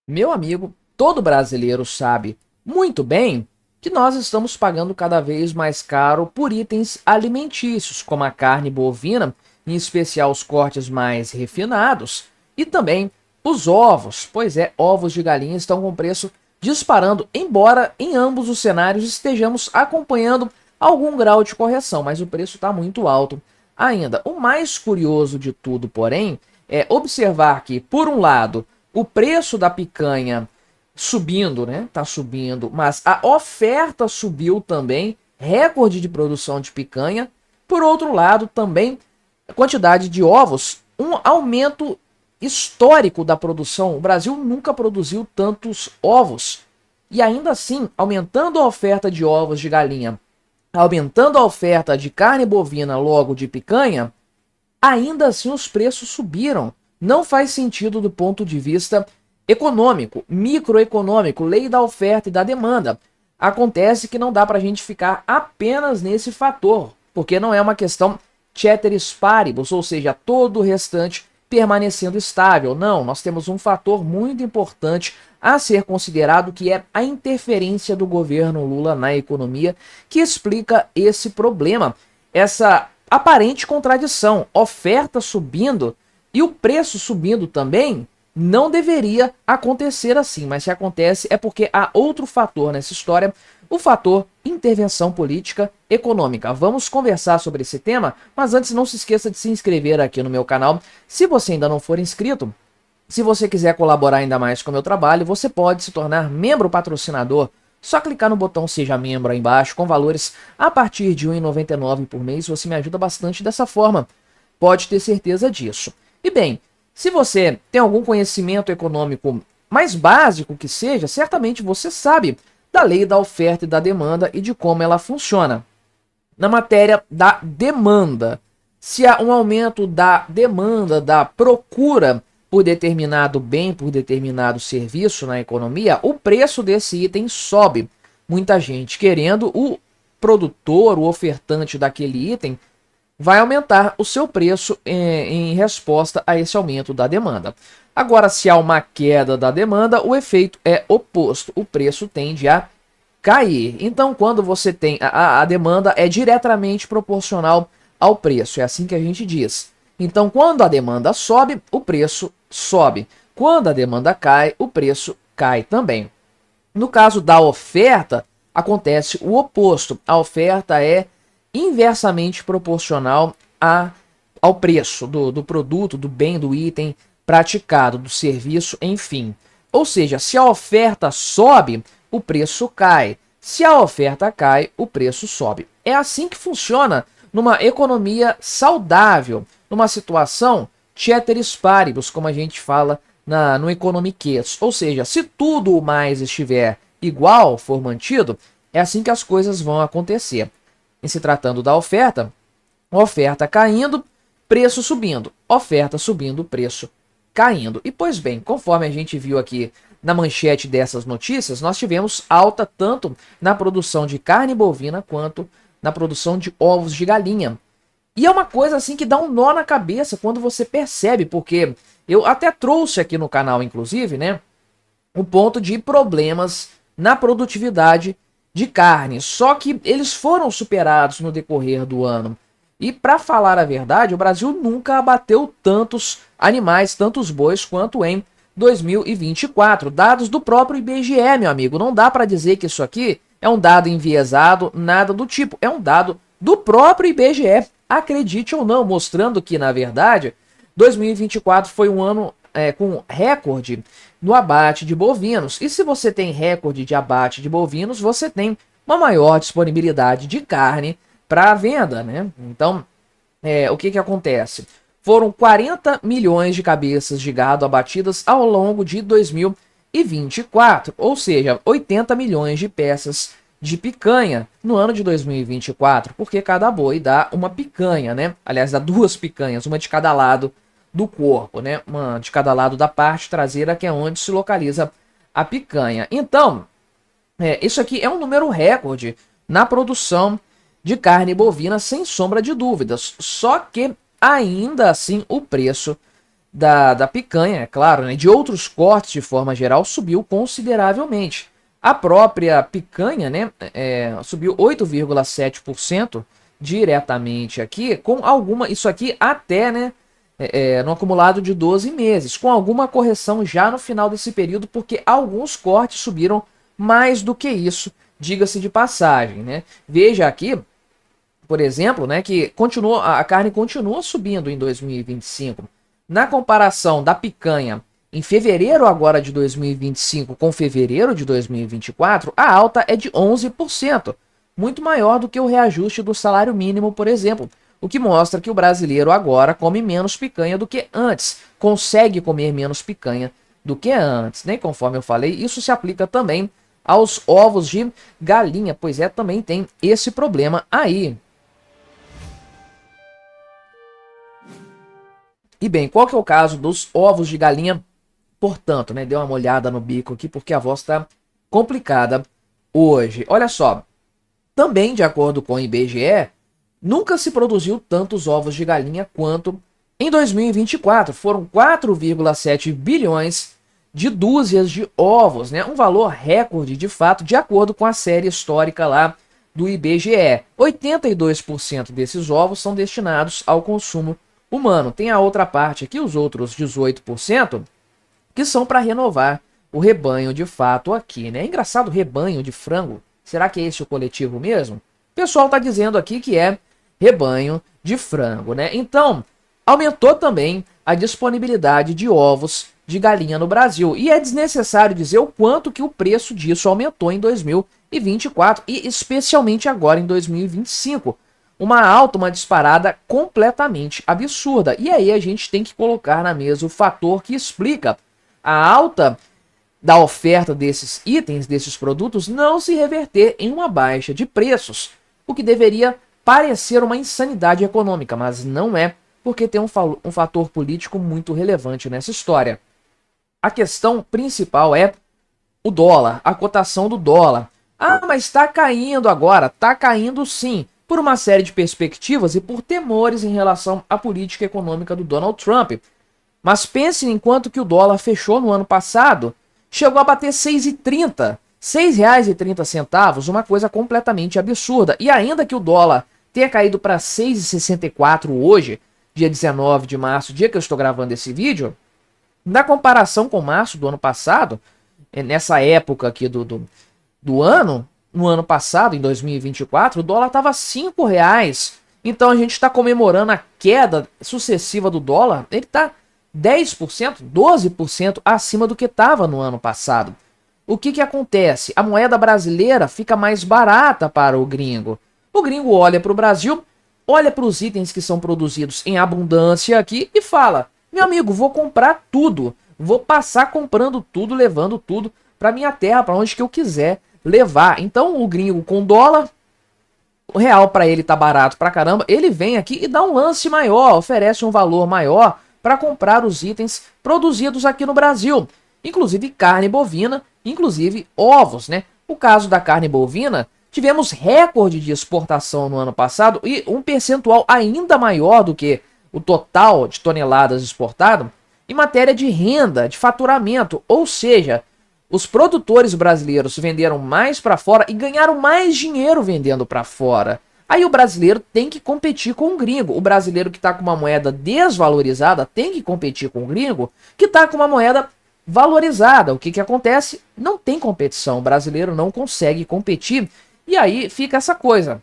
Meu amigo, todo brasileiro sabe muito bem que nós estamos pagando cada vez mais caro por itens alimentícios, como a carne bovina, em especial os cortes mais refinados, e também os ovos. Pois é, ovos de galinha estão com preço disparando, embora em ambos os cenários estejamos acompanhando algum grau de correção, mas o preço está muito alto ainda. O mais curioso de tudo, porém, é observar que, por um lado, o preço da picanha subindo, né? Tá subindo, mas a oferta subiu também, recorde de produção de picanha. Por outro lado, também a quantidade de ovos, um aumento histórico da produção. O Brasil nunca produziu tantos ovos. E ainda assim, aumentando a oferta de ovos de galinha, aumentando a oferta de carne bovina, logo de picanha, ainda assim os preços subiram. Não faz sentido do ponto de vista econômico, microeconômico, lei da oferta e da demanda. Acontece que não dá para a gente ficar apenas nesse fator, porque não é uma questão ceteris paribus, ou seja, todo o restante permanecendo estável. Não, nós temos um fator muito importante a ser considerado, que é a interferência do governo Lula na economia, que explica esse problema, essa aparente contradição, oferta subindo e o preço subindo também. Não deveria acontecer assim, mas se acontece é porque há outro fator nessa história, o fator intervenção política econômica. Vamos conversar sobre esse tema, mas antes não se esqueça de se inscrever aqui no meu canal. Se você ainda não for inscrito, se você quiser colaborar ainda mais com o meu trabalho, você pode se tornar membro patrocinador. Só clicar no botão Seja Membro aí embaixo, com valores a partir de R$ 1,99 por mês, você me ajuda bastante dessa forma. Pode ter certeza disso. E bem, se você tem algum conhecimento econômico mais básico que seja, certamente você sabe da lei da oferta e da demanda e de como ela funciona. Na matéria da demanda, se há um aumento da demanda, da procura por determinado bem, por determinado serviço na economia, o preço desse item sobe. Muita gente querendo, o produtor, o ofertante daquele item, vai aumentar o seu preço em resposta a esse aumento da demanda. Agora, se há uma queda da demanda, o efeito é oposto. O preço tende a cair. Então, quando você tem a demanda, é diretamente proporcional ao preço. É assim que a gente diz. Então, quando a demanda sobe, o preço sobe. Quando a demanda cai, o preço cai também. No caso da oferta, acontece o oposto. A oferta é inversamente proporcional ao preço do produto, do bem, do item praticado, do serviço, enfim. Ou seja, se a oferta sobe, o preço cai. Se a oferta cai, o preço sobe. É assim que funciona numa economia saudável, numa situação ceteris paribus, como a gente fala no economiquês. Ou seja, se tudo mais estiver igual, for mantido, é assim que as coisas vão acontecer. Em se tratando da oferta caindo, preço subindo, oferta subindo, preço caindo. E pois bem, conforme a gente viu aqui na manchete dessas notícias, nós tivemos alta tanto na produção de carne bovina quanto na produção de ovos de galinha. E é uma coisa assim que dá um nó na cabeça quando você percebe, porque eu até trouxe aqui no canal, inclusive, né, o ponto de problemas na produtividade de carne. Só que eles foram superados no decorrer do ano. E para falar a verdade, o Brasil nunca abateu tantos animais, tantos bois quanto em 2024. Dados do próprio IBGE, meu amigo. Não dá para dizer que isso aqui é um dado enviesado, nada do tipo. É um dado do próprio IBGE, acredite ou não, mostrando que, na verdade, 2024 foi um ano com recorde no abate de bovinos. E se você tem recorde de abate de bovinos, você tem uma maior disponibilidade de carne para venda, né? Então, o que acontece? Foram 40 milhões de cabeças de gado abatidas ao longo de 2024, ou seja, 80 milhões de peças de picanha no ano de 2024, porque cada boi dá uma picanha, né? Aliás, dá duas picanhas, uma de cada lado do corpo, né? Uma de cada lado da parte traseira, que é onde se localiza a picanha. Então, isso aqui é um número recorde na produção de carne bovina, sem sombra de dúvidas. Só que, ainda assim, o preço da picanha, é claro, né, de outros cortes de forma geral, subiu consideravelmente. A própria picanha, né, subiu 8,7% diretamente aqui, com alguma, isso aqui até, né, no acumulado de 12 meses, com alguma correção já no final desse período, porque alguns cortes subiram mais do que isso, diga-se de passagem, né. Veja aqui, por exemplo, né, que a carne continua subindo em 2025. Na comparação da picanha em fevereiro agora de 2025 com fevereiro de 2024, a alta é de 11%, muito maior do que o reajuste do salário mínimo, por exemplo, o que mostra que o brasileiro agora come menos picanha do que antes, consegue comer menos picanha do que antes, né? Conforme eu falei, isso se aplica também aos ovos de galinha, pois também tem esse problema aí. E bem, qual que é o caso dos ovos de galinha? Portanto, né, dê uma olhada no bico aqui, porque a voz está complicada hoje. Olha só, também de acordo com o IBGE, nunca se produziu tantos ovos de galinha quanto em 2024. Foram 4,7 bilhões de dúzias de ovos, né? Um valor recorde de fato, de acordo com a série histórica lá do IBGE. 82% desses ovos são destinados ao consumo humano. Tem a outra parte aqui, os outros 18%, que são para renovar o rebanho de fato aqui, né? É engraçado, rebanho de frango. Será que é esse o coletivo mesmo? O pessoal está dizendo aqui que é rebanho de frango, né? Então, aumentou também a disponibilidade de ovos de galinha no Brasil. E é desnecessário dizer o quanto que o preço disso aumentou em 2024 e especialmente agora em 2025. Uma alta, uma disparada completamente absurda. E aí a gente tem que colocar na mesa o fator que explica a alta da oferta desses itens, desses produtos, não se reverter em uma baixa de preços, o que deveria parecer uma insanidade econômica, mas não é, porque tem um fator político muito relevante nessa história. A questão principal é o dólar, a cotação do dólar. Ah, mas está caindo agora. Está caindo sim, por uma série de perspectivas e por temores em relação à política econômica do Donald Trump. Mas pense em quanto que o dólar fechou no ano passado, chegou a bater 6,30, R$ 6,30, uma coisa completamente absurda. E ainda que o dólar tenha caído para 6,64 hoje, dia 19 de março, dia que eu estou gravando esse vídeo, na comparação com março do ano passado, nessa época aqui do ano, no ano passado, em 2024, o dólar estava R$ 5,00. Então a gente está comemorando a queda sucessiva do dólar, ele está 10%, 12% acima do que estava no ano passado. O que acontece? A moeda brasileira fica mais barata para o gringo. O gringo olha para o Brasil, olha para os itens que são produzidos em abundância aqui e fala: meu amigo, vou comprar tudo, vou passar comprando tudo, levando tudo para minha terra, para onde que eu quiser levar. Então o gringo com dólar, o real para ele tá barato pra caramba, ele vem aqui e dá um lance maior, oferece um valor maior para comprar os itens produzidos aqui no Brasil, inclusive carne bovina, inclusive ovos, né? O caso da carne bovina, tivemos recorde de exportação no ano passado e um percentual ainda maior do que o total de toneladas exportado em matéria de renda, de faturamento, ou seja, os produtores brasileiros venderam mais para fora e ganharam mais dinheiro vendendo para fora. Aí o brasileiro tem que competir com o gringo. O brasileiro que está com uma moeda desvalorizada tem que competir com o gringo que está com uma moeda valorizada. O que acontece? Não tem competição. O brasileiro não consegue competir. E aí fica essa coisa.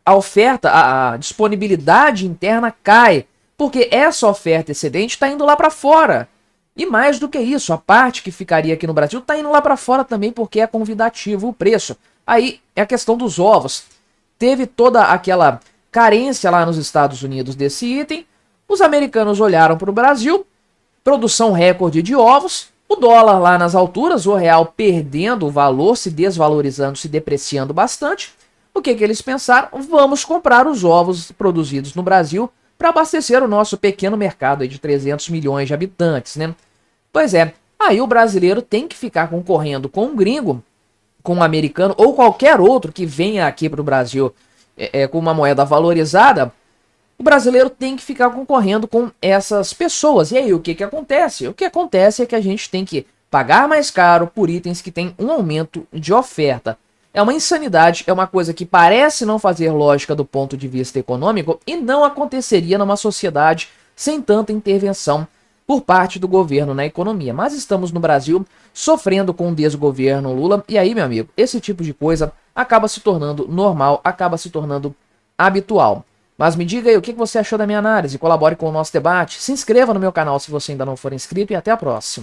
A oferta, a disponibilidade interna cai, porque essa oferta excedente está indo lá para fora. E mais do que isso, a parte que ficaria aqui no Brasil está indo lá para fora também, porque é convidativo o preço. Aí é a questão dos ovos. Teve toda aquela carência lá nos Estados Unidos desse item. Os americanos olharam para o Brasil, produção recorde de ovos, o dólar lá nas alturas, o real perdendo o valor, se desvalorizando, se depreciando bastante. O que eles pensaram? Vamos comprar os ovos produzidos no Brasil para abastecer o nosso pequeno mercado aí de 300 milhões de habitantes, né? Pois é, aí o brasileiro tem que ficar concorrendo com um gringo, com um americano ou qualquer outro que venha aqui para o Brasil com uma moeda valorizada, o brasileiro tem que ficar concorrendo com essas pessoas. E aí, o que que acontece? O que acontece é que a gente tem que pagar mais caro por itens que têm um aumento de oferta. É uma insanidade, é uma coisa que parece não fazer lógica do ponto de vista econômico e não aconteceria numa sociedade sem tanta intervenção por parte do governo na economia. Mas estamos no Brasil sofrendo com o desgoverno Lula, e aí, meu amigo, esse tipo de coisa acaba se tornando normal, acaba se tornando habitual. Mas me diga aí o que você achou da minha análise, colabore com o nosso debate, se inscreva no meu canal se você ainda não for inscrito e até a próxima.